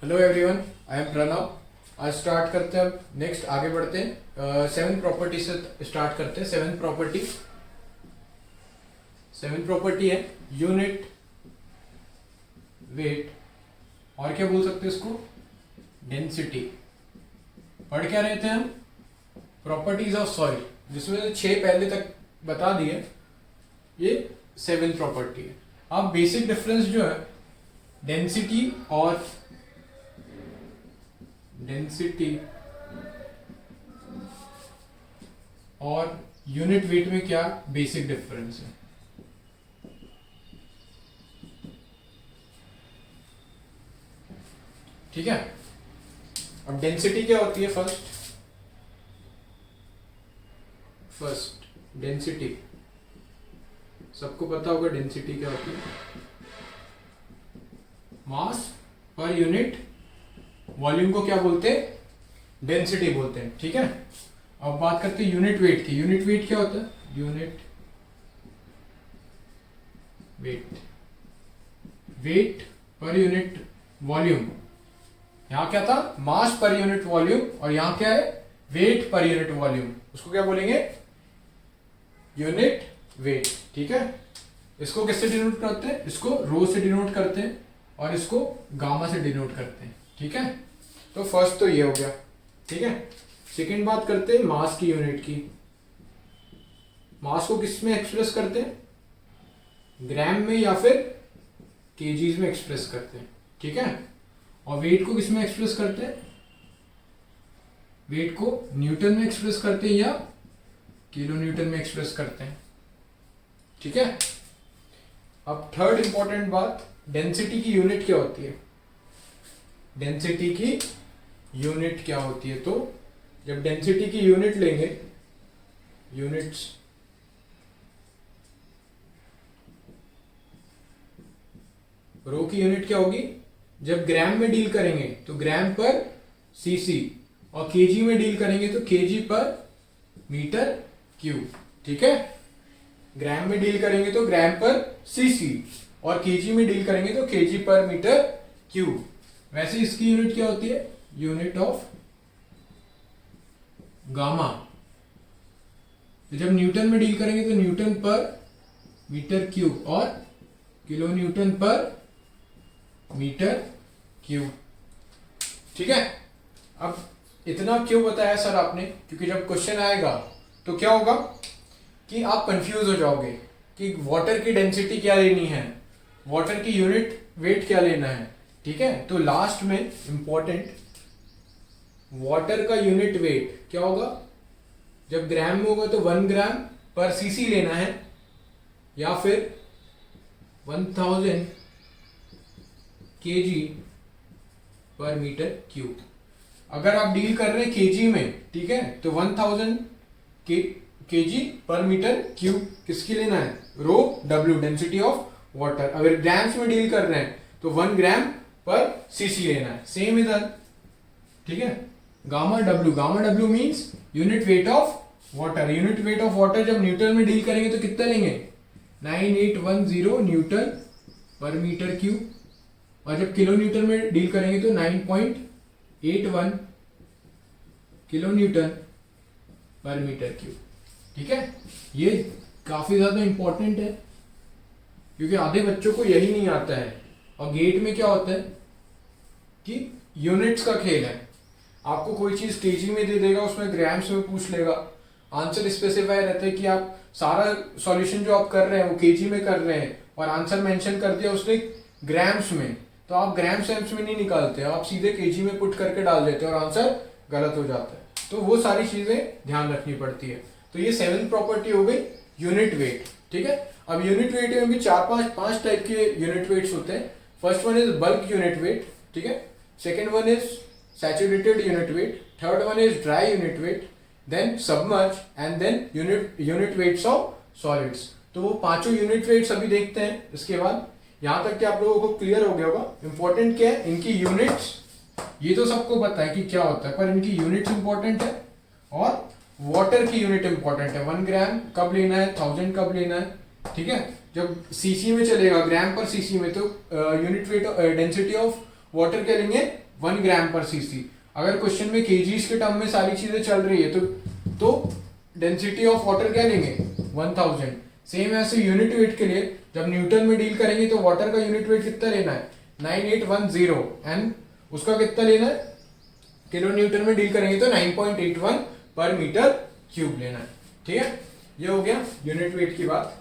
Hello everyone, I am Pranav. आज start करते हैं, अब नेक्स्ट आगे बढ़ते हैं। सेवन प्रॉपर्टी से स्टार्ट करते हैं। सेवन प्रॉपर्टी है यूनिट, वेट और क्या बोल सकते हैं इसको, डेंसिटी। पढ़ क्या रहे थे हम, प्रॉपर्टीज ऑफ सॉइल, जिसमें से 6 पहले तक बता दिए। ये 7 प्रॉपर्टी है। अब बेसिक डिफरेंस जो है डेंसिटी और यूनिट वेट में क्या बेसिक डिफरेंस है। ठीक है, अब डेंसिटी क्या होती है। फर्स्ट डेंसिटी, सबको पता होगा डेंसिटी क्या होती है। मास पर यूनिट वॉल्यूम को क्या बोलते हैं, डेंसिटी बोलते हैं। ठीक है, अब बात करते हैं यूनिट वेट की। यूनिट वेट क्या होता है, unit weight per unit volume. यहां क्या था, मास पर यूनिट वॉल्यूम, और यहां क्या है, वेट पर यूनिट वॉल्यूम। उसको क्या बोलेंगे, यूनिट वेट। ठीक है, इसको किससे डिनोट करते हैं, इसको रो से डिनोट करते हैं और इसको गामा से डिनोट करते हैं। ठीक है, तो फर्स्ट तो ये हो गया। ठीक है, सेकंड बात करते हैं मास की यूनिट की। मास को किस में एक्सप्रेस करते हैं, ग्राम में या फिर केजीज में एक्सप्रेस करते हैं। ठीक है, और वेट को किस में एक्सप्रेस करते हैं, वेट को न्यूटन में एक्सप्रेस करते हैं या किलो न्यूटन में एक्सप्रेस करते हैं। ठीक है, अब थर्ड इंपॉर्टेंट बात, डेंसिटी की यूनिट क्या होती है। डेंसिटी की यूनिट क्या होती है, तो जब डेंसिटी की यूनिट लेंगे, यूनिट्स रो की यूनिट क्या होगी, जब ग्राम में डील करेंगे तो ग्राम पर सीसी, और केजी में डील करेंगे तो केजी पर मीटर क्यूब। ठीक है, ग्राम में डील करेंगे तो ग्राम पर सीसी, और केजी में डील करेंगे तो केजी पर मीटर क्यूब। वैसे इसकी यूनिट क्या होती है, यूनिट ऑफ गामा। तो जब न्यूटन में डील करेंगे तो न्यूटन पर मीटर क्यूब, और किलो न्यूटन पर मीटर क्यूब। ठीक है, अब इतना क्यों बताया सर आपने, क्योंकि जब क्वेश्चन आएगा तो क्या होगा कि आप कंफ्यूज हो जाओगे कि वाटर की डेंसिटी क्या लेनी है, वाटर की यूनिट वेट क्या लेना है। ठीक है, तो लास्ट में इंपॉर्टेंट, वाटर का यूनिट वेट क्या होगा, जब ग्राम में होगा तो 1 ग्राम पर सीसी लेना है, या फिर 1000 केजी पर मीटर क्यूब। अगर आप डील कर रहे हैं केजी में, ठीक है, तो 1000 केजी पर मीटर क्यूब किसकी लेना है, रो डब्ल्यू, डेंसिटी ऑफ वाटर। अगर ग्राम्स में डील कर रहे हैं तो 1 ग्राम पर सीसी लेना है। सेम इधर। ठीक है, gamma W means unit weight of water. Unit weight of water जब न्यूटन में डील करेंगे तो कितना लेंगे, 9810 न्यूटन पर मीटर क्यूब, और जब किलो न्यूटन में डील करेंगे तो 9.81 किलो न्यूटन पर मीटर क्यूब। ठीक है, ये काफी ज्यादा इंपॉर्टेंट है, क्योंकि आधे बच्चों को यही नहीं आता है। और गेट में क्या होता है कि यूनिट्स का खेल है। आपको कोई चीज केजी में दे देगा, उसमें ग्राम्स में पूछ लेगा। आंसर स्पेसिफाई रहता है कि आप सारा सॉल्यूशन जो आप कर रहे हैं वो केजी में कर रहे हैं, और आंसर मेंशन कर दिया उसने ग्राम्स में, तो आप ग्राम्स एम्स में नहीं निकालते, आप सीधे केजी में पुट करके डाल देते हैं और आंसर गलत हो जाता है। तो वो सारी चीजें ध्यान रखनी पड़ती है। तो ये 7 प्रॉपर्टी हो गई यूनिट वेट। ठीक है, अब यूनिट वेट में भी 4-5 टाइप के यूनिट वेट्स होते हैं। First one is bulk unit weight. ठीक है, second one is saturated unit weight, third one is dry unit weight, then submerge, and then unit weights of solids. तो वो पांचों यूनिट वेट्स अभी देखते हैं। इसके बाद यहां तक कि आप लोगों को क्लियर हो गया होगा। इंपॉर्टेंट क्या है, इनकी यूनिट्स, ये तो सबको पता है कि क्या होता है, पर इनकी यूनिट्स इंपॉर्टेंट है, और वाटर की यूनिट इंपॉर्टेंट है। 1 ग्राम कब लेना है, 1000 कब लेना है। ठीक है, जब सीसी में चलेगा, ग्राम पर सीसी में, तो unit weight density of water क्या लेंगे, 1 ग्राम/cc। अगर क्वेश्चन में केजीज के टर्म में सारी चीजें चल रही है तो डेंसिटी ऑफ वाटर क्या लेंगे 1000। सेम ऐसे यूनिट वेट के लिए जब न्यूटन में डील करेंगे तो वाटर का यूनिट वेट कितना लेना है 9810 एंड उसका कितना लेना है किलो न्यूटन में डील करेंगे तो 9.81 पर मीटर क्यूब लेना है। ठीक है, ये हो गया यूनिट वेट की बात।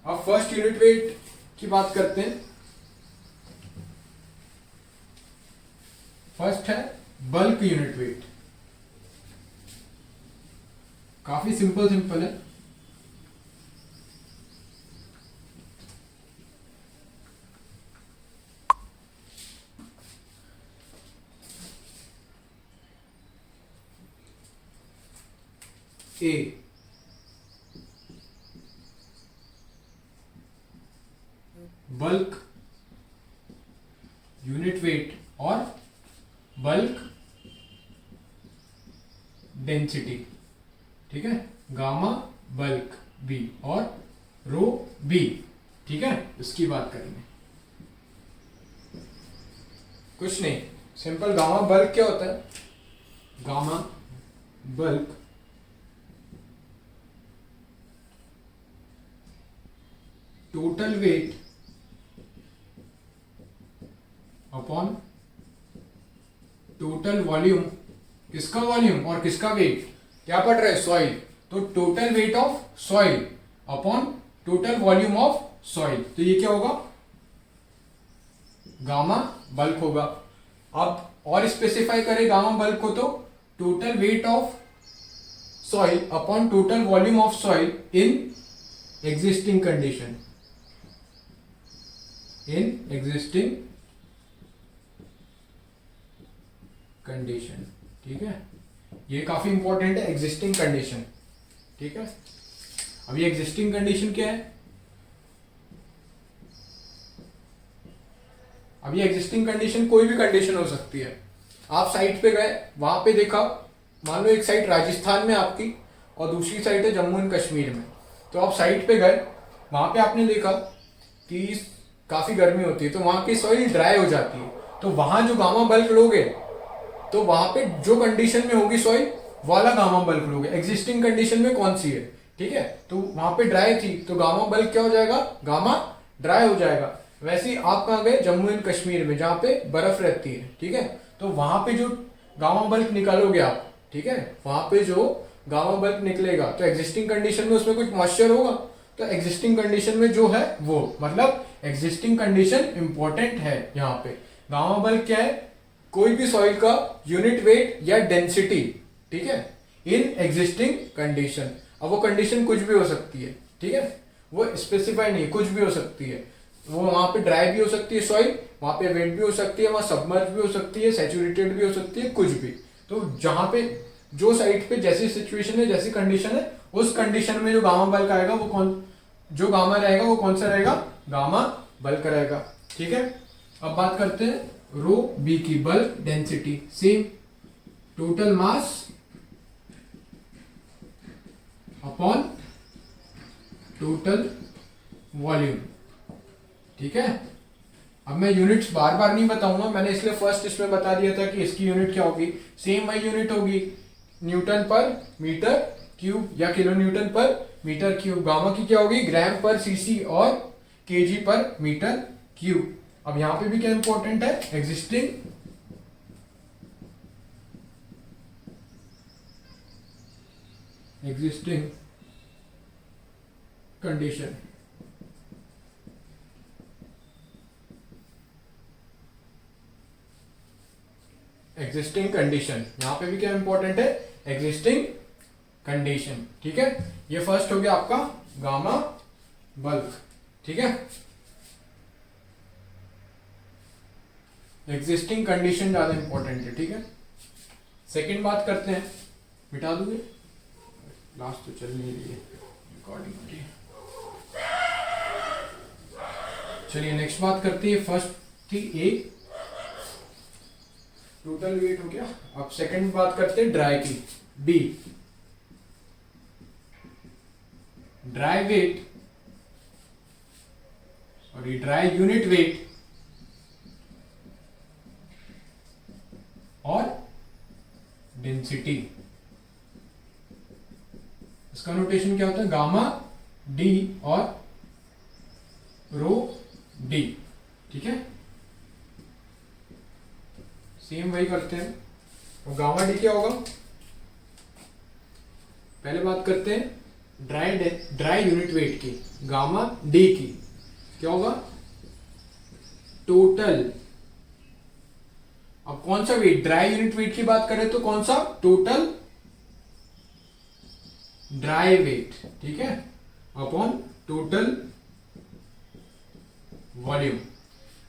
अब फर्स्ट यूनिट वेट की बात करते हैं। फर्स्ट है बल्क यूनिट वेट। काफी सिंपल है। ए बल्क यूनिट वेट और बल्क डेंसिटी। ठीक है, गामा बल्क बी और रो बी। ठीक है, इसकी बात करेंगे। कुछ नहीं, सिंपल गामा बल्क क्या होता है, gamma bulk total weight upon total volume. किसका वॉल्यूम और किसका वेट, क्या पढ़ रहे हैं, सॉइल। तो total weight of soil upon total volume of soil, तो ये क्या होगा, गामा बल्क होगा। अब और स्पेसिफाई करें गामा बल्क को तो total weight of soil upon total volume of soil in existing condition, in existing condition. ठीक है, ये काफी इंपॉर्टेंट है, एग्जिस्टिंग कंडीशन। ठीक है, अब ये एग्जिस्टिंग कंडीशन क्या है, अब ये एग्जिस्टिंग कंडीशन कोई भी कंडीशन हो सकती है। आप साइट पे गए, वहां पे देखा, मान लो एक साइट राजस्थान में आपकी और दूसरी साइट है जम्मू एंड कश्मीर में। तो आप साइट पे गए, वहां पे आपने देखा कि काफी गर्मी होती है तो वहां की सॉइल ड्राई हो जाती है। तो वहां जो गामा बल्क लोगे तो वहां पे जो कंडीशन में होगी सॉइल वाला गामा बल्क लोगे। एग्जिस्टिंग कंडीशन में कौन सी है, ठीक है, तो वहां पे ड्राई थी तो गामा बल्क क्या हो जाएगा, गामा ड्राई हो जाएगा। वैसे ही आप कहाँ गए, जम्मू एंड कश्मीर में जहाँ पे बर्फ रहती है। ठीक है, तो वहां पे जो गामा बल्क निकालोगे आप, ठीक है, वहां पे जो गामा बल्क निकलेगा तो एग्जिस्टिंग कंडीशन में उसमें कुछ मॉइस्चर होगा। तो एग्जिस्टिंग कंडीशन में जो है वो, मतलब एग्जिस्टिंग कंडीशन इंपॉर्टेंट है। यहाँ पे गामा बल्क क्या है, कोई भी सॉइल का यूनिट वेट या डेंसिटी, ठीक है, इन एग्जिस्टिंग कंडीशन। अब वो कंडीशन कुछ भी हो सकती है, ठीक है, वो स्पेसिफाई नहीं, कुछ भी हो सकती है। वो वहां पे ड्राई भी हो सकती है सॉइल, वहां पे वेट भी हो सकती है, वहां सबमर्ज भी हो सकती है, सैचुरेटेड भी हो सकती है, कुछ भी। तो जहां पे जो साइट पे जैसी सिचुएशन है, जैसी कंडीशन है, उस कंडीशन में जो गामा बल्क आएगा वो कौन, जो गामा रहेगा वो कौन सा रहेगा, गामा बल्क रहेगा। ठीक है, अब बात करते हैं रो बी की, bulk density. Same, total mass upon total volume. ठीक है, अब मैं यूनिट्स बार बार नहीं बताऊंगा, मैंने इसलिए फर्स्ट इसमें बता दिया था कि इसकी यूनिट क्या होगी। सेम वही यूनिट होगी, न्यूटन पर मीटर क्यूब या किलो न्यूटन पर मीटर क्यूब। गामा की क्या होगी, ग्राम पर सीसी और केजी पर मीटर क्यूब। अब यहां पे भी क्या इंपॉर्टेंट है, एग्जिस्टिंग कंडीशन। एग्जिस्टिंग कंडीशन, यहां पे भी क्या इंपॉर्टेंट है, एग्जिस्टिंग कंडीशन। ठीक है, ये फर्स्ट हो गया आपका गामा बल्क। ठीक है, एग्जिस्टिंग कंडीशन ज्यादा इंपॉर्टेंट है। ठीक है, सेकंड बात करते हैं, मिटा दोगे, लास्ट तो चल नहीं रही है रिकॉर्डिंग हो रही है। चलिए नेक्स्ट बात करते हैं, फर्स्ट थी ए, टोटल वेट हो गया। अब सेकंड बात करते हैं ड्राई की, बी, ड्राई वेट और ये dry unit wait gamma D और रो डी, ठीक है। सेम वही करते हैं। और गामा डी क्या होगा, पहले बात करते हैं ड्राई यूनिट वेट की। गामा डी की क्या होगा, टोटल। अब कौन सा वेट, ड्राई यूनिट वेट की बात करें तो कौन सा, टोटल ड्राई वेट, ठीक है, अपॉन टोटल वॉल्यूम।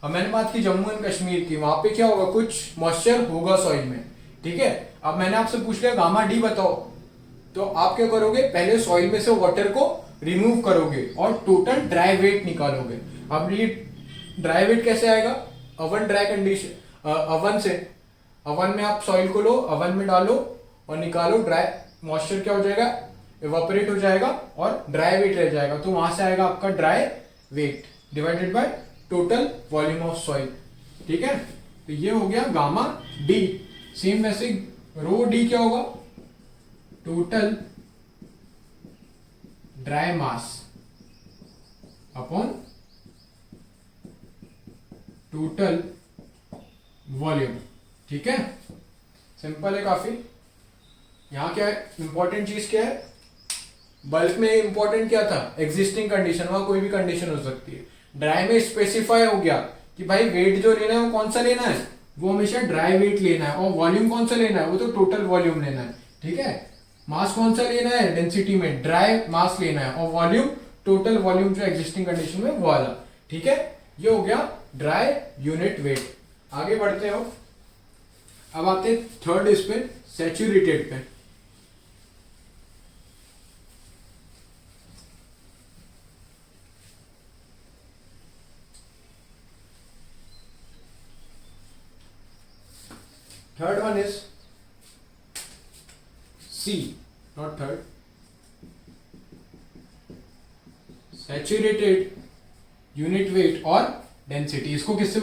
अब मैंने बात की जम्मू एंड कश्मीर की, वहां पे क्या होगा, कुछ मॉइस्चर होगा सॉइल में, ठीक है। अब मैंने आपसे पूछ लिया गामा डी बताओ, तो आप क्या करोगे, पहले सॉइल में से वाटर को रिमूव करोगे और टोटल ड्राई वेट निकालोगे। अब ये ड्राई वेट कैसे आएगा, ओवन ड्राई कंडीशन, ओवन से, ओवन में आप सॉइल को लो, ओवन में डालो और निकालो, ड्राई मॉइस्चर क्या हो जाएगा, इवापोरेट हो जाएगा और ड्राई वेट रह जाएगा। तो वहां से आएगा आपका dry weight divided by total volume of soil, ठीक है। तो ये हो गया गामा डी। सेम वैसे रो डी क्या होगा, टोटल ड्राई मास अपॉन टोटल वॉल्यूम, ठीक है। सिंपल है काफी। यहां क्या है, इंपॉर्टेंट चीज क्या है, बल्क में इंपॉर्टेंट क्या था, एग्जिस्टिंग कंडीशन, वहां कोई भी कंडीशन हो सकती है। ड्राई में स्पेसिफाई हो गया कि भाई वेट जो लेना है वो कौन सा लेना है, वो हमेशा ड्राई वेट लेना है, और वॉल्यूम कौन सा लेना है, वो तो टोटल वॉल्यूम लेना है, ठीक है। मास कौन सा लेना है, डेंसिटी में ड्राई मास लेना है, और वॉल्यूम टोटल वॉल्यूम जो एग्जिस्टिंग कंडीशन में वो वाला, ठीक है। ये हो गया ड्राई यूनिट वेट। आगे बढ़ते हो, अब आते थर्ड इस पे, सैचुरेटेड पे। Third one is C, not third. Saturated unit weight और density, इसको किससे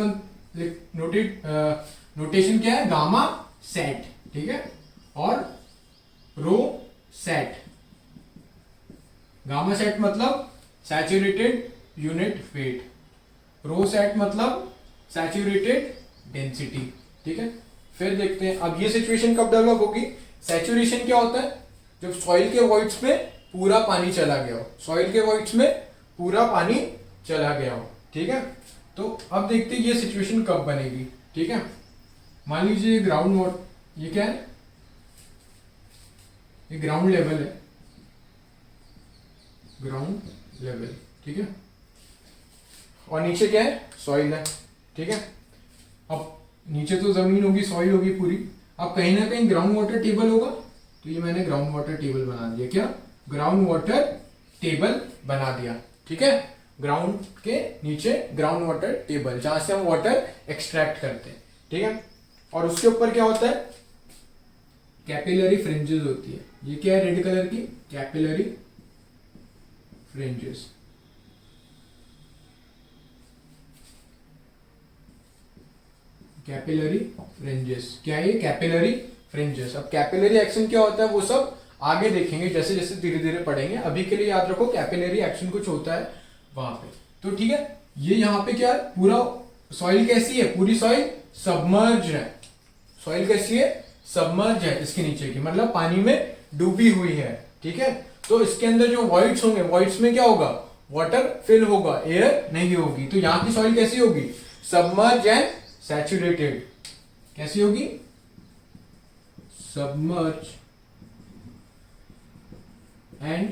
नोटेशन क्या है, गामा सेट, ठीक है, और रो सेट। गामा सेट मतलब सैचुरेटेड यूनिट वेट, रो सेट मतलब सैचुरेटेड डेंसिटी, ठीक है। फिर देखते हैं अब ये सिचुएशन कब डेवलप होगी। सैचुरेशन क्या होता है, जब सॉइल के वॉइड्स में पूरा पानी चला गया हो, सॉइल के वॉइड्स में पूरा पानी चला गया हो, ठीक है। तो अब देखते हैं ये सिचुएशन कब बनेगी, ठीक है। मान लीजिए ग्राउंड वाटर, ये क्या है, ये ग्राउंड लेवल है, ग्राउंड लेवल, ठीक है, और नीचे क्या है, सॉइल है, ठीक है। अब नीचे तो जमीन होगी, सॉइल होगी पूरी, अब कहीं ना कहीं ग्राउंड वाटर टेबल होगा, तो ये मैंने ग्राउंड वाटर टेबल बना दिया, क्या, ग्राउंड वाटर टेबल बना दिया, ठीक है। ग्राउंड के नीचे ग्राउंड वाटर टेबल, जहां से हम वाटर एक्सट्रैक्ट करते हैं, ठीक है। और उसके ऊपर क्या होता है, कैपिलरी फ्रिंजेस होती है, ये क्या है, रेड कलर की कैपिलरी फ्रिंजेस, कैपिलरी फ्रिंजेस, क्या है ये, कैपिलरी फ्रिंजेस। अब कैपिलरी एक्शन क्या होता है वो सब आगे देखेंगे, जैसे जैसे धीरे धीरे पढ़ेंगे। अभी के लिए याद रखो कैपिलरी एक्शन कुछ होता है वहां पे, तो ठीक है। ये यहाँ पे क्या है, पूरा सॉइल कैसी है, पूरी सॉइल सबमर्ज है, सॉइल कैसी है, सबमर्ज है, इसके नीचे की मतलब पानी में डूबी हुई है, ठीक है। तो इसके अंदर जो वॉइड्स होंगे, वॉइड्स में क्या होगा, वाटर फिल होगा, एयर नहीं होगी। तो यहाँ की सॉइल कैसी होगी, सबमर्ज एंड सैचुरेटेड, कैसी होगी, सबमर्ज एंड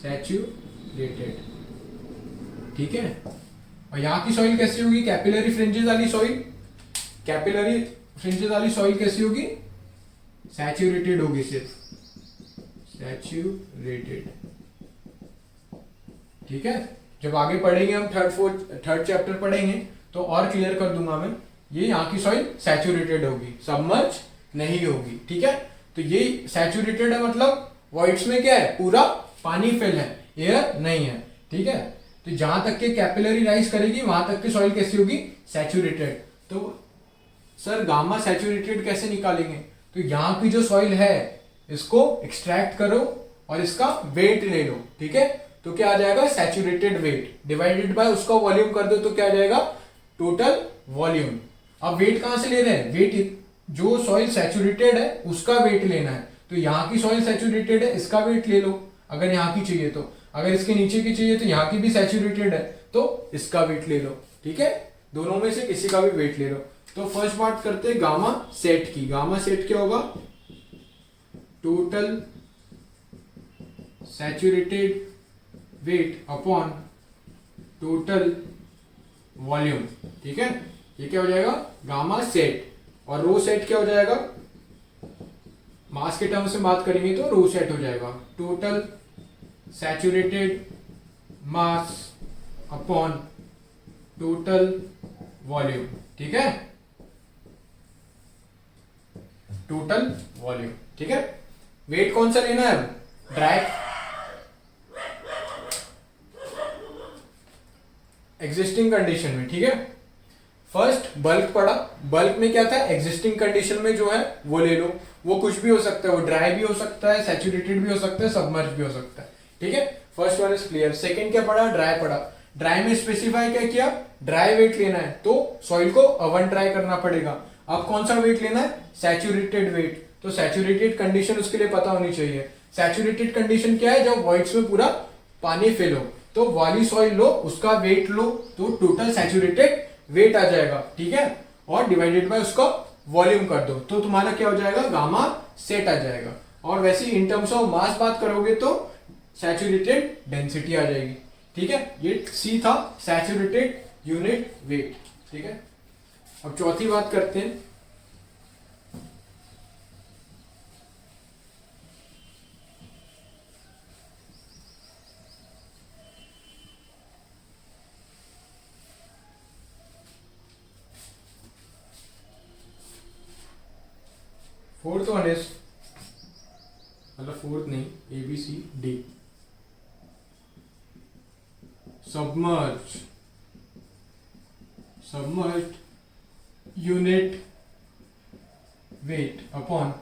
सैचुरेटेड, ठीक है। और यहां की सॉइल कैसी होगी, कैपिलरी फ्रिंजेस वाली सॉइल, कैपिलरी फ्रिंजेस वाली सॉइल कैसी होगी, सैचुरेटेड होगी, सिर्फ सैचुरेटेड, ठीक है। जब आगे पढ़ेंगे हम थर्ड चैप्टर पढ़ेंगे तो और क्लियर कर दूंगा मैं। ये यहाँ की सॉइल सैचुरेटेड होगी, सबमर्ज नहीं होगी, ठीक है। तो ये सैचुरेटेड है मतलब वॉइड्स में क्या है, पूरा पानी फिल है, एयर नहीं है, ठीक है। तो जहां तक के कैपिलरी राइज करेगी वहां तक की सॉइल कैसी होगी, सैचुरेटेड। तो सर गामा सैचुरेटेड कैसे निकालेंगे, तो यहाँ की जो सॉइल है इसको एक्सट्रैक्ट करो और इसका वेट ले लो, ठीक है। तो क्या आ जाएगा, सैचुरेटेड वेट डिवाइडेड बाय उसका वॉल्यूम कर दो तो क्या आ जाएगा, टोटल वॉल्यूम। अब वेट कहां से ले रहे हैं, वेट जो सॉइल सैचुरेटेड है उसका वेट लेना है। तो यहाँ की सॉइल सैचुरेटेड है, इसका वेट ले लो अगर यहाँ की चाहिए तो, अगर इसके नीचे की चाहिए तो यहाँ की भी सैचुरेटेड है तो इसका वेट ले लो, ठीक है। दोनों में से किसी का भी वेट ले लो। तो फर्स्ट बात करते हैं गामा सेट की। गामा सेट क्या होगा, total saturated weight upon total volume, ठीक है। ये क्या हो जाएगा, गामा सेट। और रो सेट क्या हो जाएगा, मास के टर्म्स में बात करेंगे तो रो सेट हो जाएगा, टोटल सैचुरेटेड मास अपॉन टोटल वॉल्यूम, ठीक है, टोटल वॉल्यूम, ठीक है। वेट कौन सा लेना है, ड्राई एग्जिस्टिंग कंडीशन में, ठीक है। फर्स्ट बल्क पड़ा, बल्क में क्या था, एग्जिस्टिंग कंडीशन में जो है वो ले लो, वो कुछ भी हो सकता है, वो ड्राई भी हो सकता है, सैचुरेटेड भी हो सकता है, सबमर्ज भी हो सकता है, ठीक है। First one is clear. Second क्या पड़ा, ड्राई पड़ा। ड्राई में स्पेसिफाई क्या किया, ड्राई वेट लेना है तो सॉइल को अवन ड्राई करना पड़ेगा। अब कौन सा वेट लेना है, सैचुरेटेड वेट। तो सैचुरेटेड कंडीशन उसके लिए पता होनी चाहिए। सैचुरेटेड कंडीशन क्या है, जब वॉइड्स में पूरा पानी फिल हो, तो वाली सॉइल लो, उसका वेट लो, तो टोटल सैचुरेटेड वेट आ जाएगा, ठीक है। और डिवाइडेड बाय उसका वॉल्यूम कर दो तो तुम्हारा क्या हो जाएगा, गामा सेट आ जाएगा। और वैसे इन टर्म्स ऑफ मास बात करोगे तो सैचुरेटेड डेंसिटी आ जाएगी, ठीक है। ये सी था, सैचुरेटेड यूनिट वेट, ठीक है। अब चौथी बात करते हैं, फोर्थ वन इज, मतलब फोर्थ नहीं, A B C D, submerge unit weight upon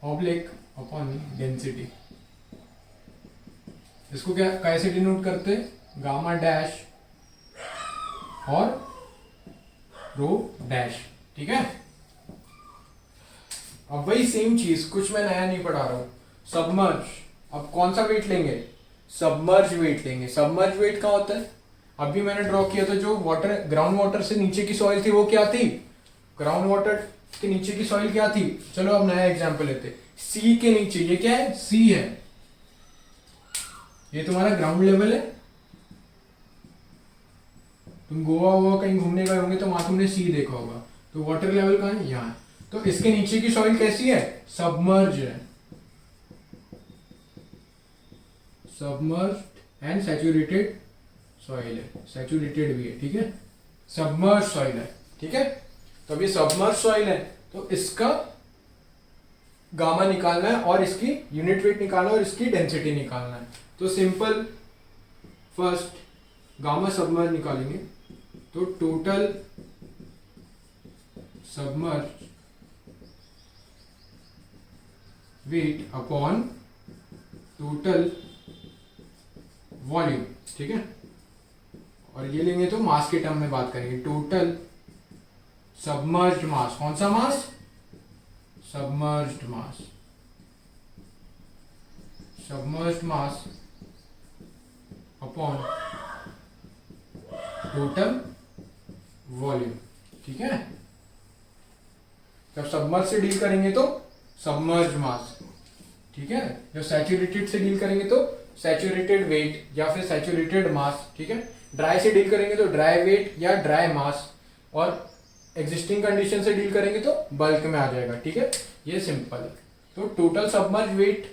oblique upon density. इसको क्या कैसे डिनोट करते हैं, गामा डैश और रो डैश, ठीक है। अब वही सेम चीज, कुछ मैं नया नहीं पढ़ा रहा हूं। सबमर्ज, अब कौन सा वेट लेंगे, सबमर्ज वेट लेंगे। सबमर्ज वेट क्या होता है, अभी मैंने ड्रॉ किया था, जो वाटर ग्राउंड वाटर से नीचे की सॉइल थी वो क्या थी, ग्राउंड वाटर के नीचे की सॉइल क्या थी। चलो अब नया एग्जांपल लेते, सी के नीचे, ये क्या है, सी है, ये तुम्हारा ग्राउंड लेवल है। तुम गोवा हुआ कहीं घूमने गए होंगे तो वहां तुमने सी देखा होगा, तो वाटर लेवल कहाँ है, यहाँ है। तो इसके नीचे की सॉइल कैसी है, सबमर्ज है, सबमर्ज्ड एंड सैचुरेटेड सॉइल है, सैचुरेटेड भी है, ठीक है, सबमर्ज सॉइल है, ठीक है। तो अब ये सबमर्ज सॉइल है तो इसका गामा निकालना है और इसकी यूनिट वेट निकालना है और इसकी डेंसिटी निकालना है। तो सिंपल फर्स्ट गामा सबमर्ज निकालेंगे तो total submerge weight upon total volume, ठीक है। और ये लेंगे तो मास के टर्म में बात करेंगे, टोटल सबमर्ज्ड मास, कौन सा mass, submerged mass, submerged mass upon total volume, ठीक है। जब सबमर्ज से डील करेंगे तो सबमर्ज्ड मास, ठीक है। जब सैचुरेटेड से डील करेंगे तो सैचुरेटेड वेट या फिर सैचुरेटेड मास, ठीक है। ड्राई से डील करेंगे तो ड्राई वेट या ड्राई मास, और एग्जिस्टिंग कंडीशन से डील करेंगे तो बल्क में आ जाएगा, ठीक है। ये सिंपल है। तो टोटल सबमर्ज वेट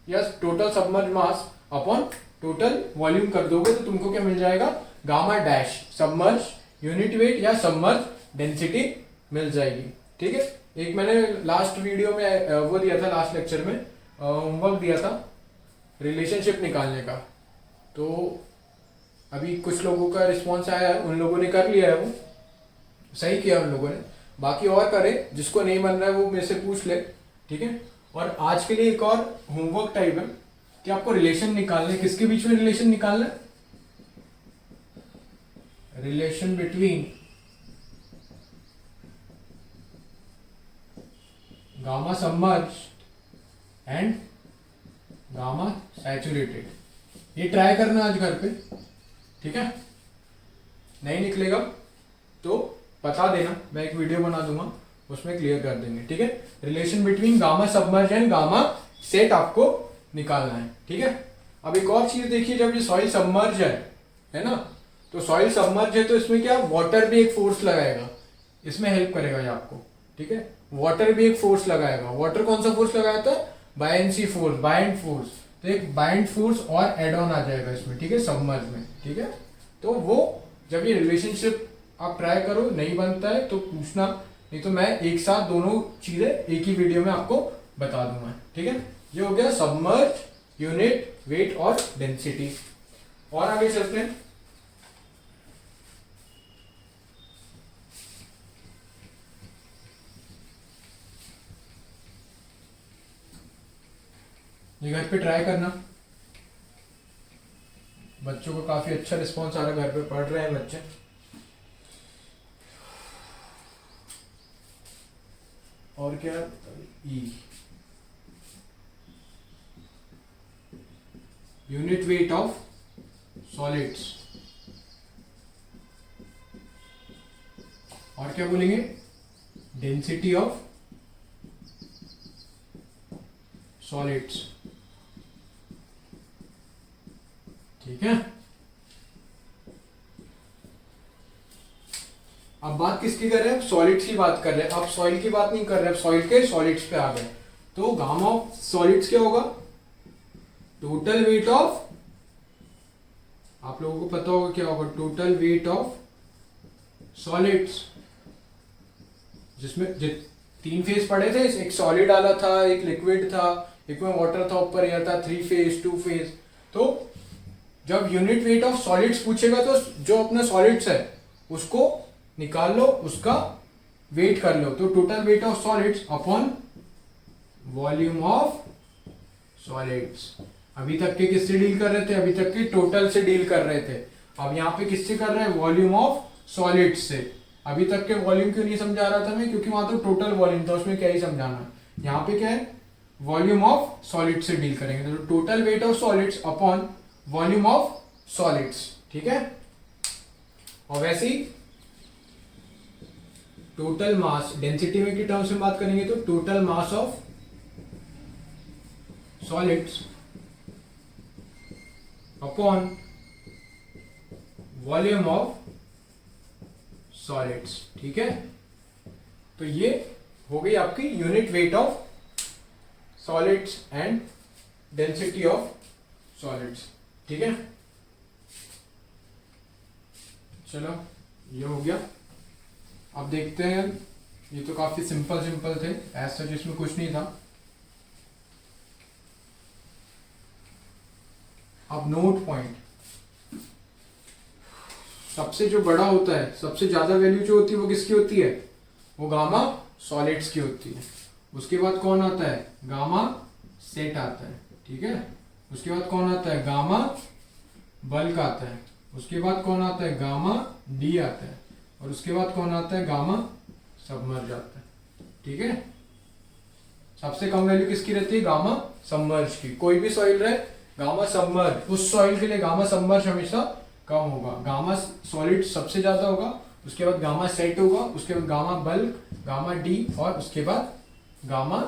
या टोटल सबमर्ज मास अपॉन टोटल वॉल्यूम कर दोगे तो तुमको क्या मिल जाएगा, gamma dash, submerge unit wait या सबमर्ज डेंसिटी मिल जाएगी, ठीक है। एक मैंने लास्ट वीडियो में वो दिया था, लास्ट लेक्चर में होमवर्क दिया था रिलेशनशिप निकालने का, तो अभी कुछ लोगों का रिस्पॉन्स आया है, उन लोगों ने कर लिया है, वो सही किया उन लोगों ने। बाकी और करे, जिसको नहीं बन रहा है वो मेरे से पूछ ले, ठीक है। और आज के लिए एक और होमवर्क टाइप है कि आपको रिलेशन निकालना है। किसके बीच में रिलेशन निकालना है? Relation between gamma submerged and gamma saturated. ये ट्राई करना आज घर पे, ठीक है? नहीं निकलेगा तो बता देना, मैं एक वीडियो बना दूंगा उसमें क्लियर कर देंगे, ठीक है? Relation between gamma submerge and gamma sat आपको निकालना है, ठीक है? अब एक और चीज देखिए, जब ये सॉइल सबमर्ज है ना, तो सॉइल सबमर्ज है तो इसमें क्या, वाटर भी एक फोर्स लगाएगा, इसमें हेल्प करेगा ये आपको, ठीक है? वाटर भी एक फोर्स लगाएगा। वाटर कौन सा फोर्स लगाया था? Buoyancy force, bind force. तो एक बाइंड फोर्स और एड ऑन आ जाएगा इसमें, ठीक है, सबमर्ज में, ठीक है? तो वो जब ये रिलेशनशिप आप ट्राई करो, नहीं बनता है तो पूछना, नहीं तो मैं एक साथ दोनों चीजें एक ही वीडियो में आपको बता दूंगा, ठीक है? ये हो गया सबमर्ज, यूनिट, वेट और डेंसिटी। और आगे चलते हैं। ये घर पे ट्राई करना। बच्चों को काफी अच्छा रिस्पॉन्स आ रहा है, घर पे पढ़ रहे हैं बच्चे। और क्या? ई यूनिट वेट ऑफ सॉलिड्स। और क्या बोलेंगे? डेंसिटी ऑफ सॉलिड्स, ठीक है? अब बात किसकी कर रहे हैं? सॉलिड्स की बात कर रहे हैं। अब सॉइल की बात नहीं कर रहे हैं, अब सॉइल के सॉलिड्स पे आ गए। तो गामा ऑफ सॉलिड्स क्या होगा? टोटल वेट ऑफ, आप लोगों को पता होगा क्या होगा? टोटल वेट ऑफ सॉलिड्स, जिसमें तीन फेज पड़े थे, एक सॉलिड वाला था, एक लिक्विड था, एक में वाटर था, ऊपर यह था 3 फेज 2 फेज। तो जब यूनिट वेट ऑफ सॉलिड्स पूछेगा तो जो अपना सॉलिड्स है उसको निकाल लो, उसका वेट कर लो। तो total weight of solids upon volume of solids. अभी तक के किससे डील कर रहे थे? अभी तक के टोटल से डील कर रहे थे। अब यहाँ पे किससे कर रहे हैं? वॉल्यूम ऑफ सॉलिड्स से। अभी तक के वॉल्यूम क्यों नहीं समझा रहा था मैं? क्योंकि वहां तो टोटल वॉल्यूम था, उसमें क्या ही समझाना। यहाँ पे क्या है? वॉल्यूम ऑफ सॉलिड्स से डील करेंगे। तो total weight of solids upon volume of solids, ठीक है? और वैसे ही टोटल मास, डेंसिटी में की टर्म्स में बात करेंगे तो total mass of solids upon volume of solids, ठीक है? तो ये हो गई आपकी unit weight of solids and density of solids, ठीक है? चलो ये हो गया। अब देखते हैं, ये तो काफी सिंपल थे, ऐसा जिसमें कुछ नहीं था। अब नोट पॉइंट, सबसे जो बड़ा होता है, सबसे ज्यादा वैल्यू जो होती है वो किसकी होती है? वो गामा सॉलिड्स की होती है। उसके बाद कौन आता है? गामा सेट आता है, ठीक है? उसके बाद कौन आता है? गामा बल्क आता है। उसके बाद कौन आता है? गामा डी आता है। और उसके बाद कौन आता है? गामा सबमर्ज आता है, ठीक है? सबसे कम वैल्यू किसकी रहती है? गामा सबमर्ज की। कोई भी सॉइल रहे, गामा सबमर्ज, उस सॉइल के लिए गामा सबमर्ज हमेशा कम होगा। गामा सॉलिड सबसे ज्यादा होगा, उसके बाद गामा सेट होगा, उसके बाद गामा बल्क, गामा डी, और उसके बाद गामा,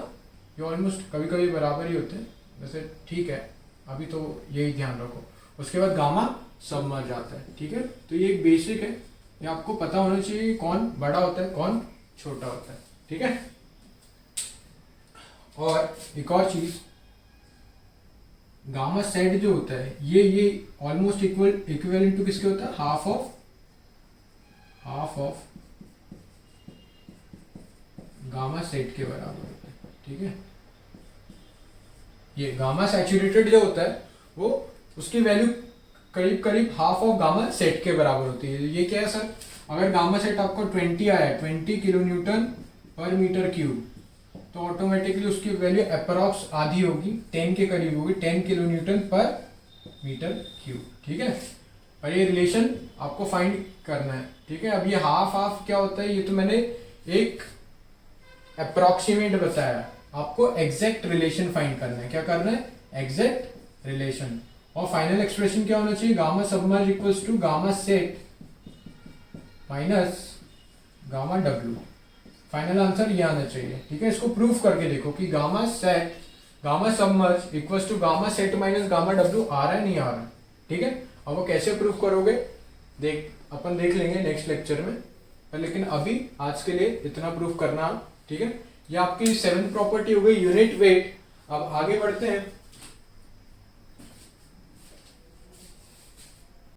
ये ऑलमोस्ट कभी कभी बराबर ही होते हैं वैसे, ठीक है? अभी तो यही ध्यान रखो। उसके बाद गामा सबमर्ज आता है, ठीक है? तो ये एक बेसिक है, ये आपको पता होना चाहिए कौन बड़ा होता है कौन छोटा होता है, ठीक है? और एक और चीज, गामा सेट जो होता है ये ऑलमोस्ट इक्विवेलेंट टू किसके होता है? हाफ ऑफ गामा सेट के बराबर होता है, ठीक है? ये गामा सैचुरेटेड जो होता है वो, उसकी वैल्यू करीब करीब हाफ ऑफ गामा सेट के बराबर होती है। ये क्या है सर? अगर गामा सेट आपको 20 आया है, 20 किलो न्यूटन पर मीटर क्यूब, तो ऑटोमेटिकली उसकी वैल्यू अप्रॉक्स आधी होगी, 10 के करीब होगी, 10 किलो न्यूटन पर मीटर क्यूब। ठीक है, और ये रिलेशन आपको फाइंड करना है। ठीक है, अब ये हाफ हाफ क्या होता है, ये तो मैंने एक अप्रोक्सीमेट बताया, आपको एग्जैक्ट रिलेशन फाइंड करना है। क्या करना है, एग्जैक्ट रिलेशन। और फाइनल एक्सप्रेशन क्या होना चाहिए, gamma submerge equals to gamma sat minus gamma W. Final answer ये आना चाहिए। ठीक है, इसको प्रूफ करके देखो कि gamma sat gamma submerge equals to gamma sat minus gamma W आ रहा है नहीं आ रहा। ठीक है, अब वो कैसे प्रूफ करोगे अपन देख लेंगे नेक्स्ट लेक्चर में, लेकिन अभी आज के लिए इतना प्रूफ करना। ठीक है, ये आपकी 7th प्रॉपर्टी हो गई यूनिट वेट। अब आगे बढ़ते हैं।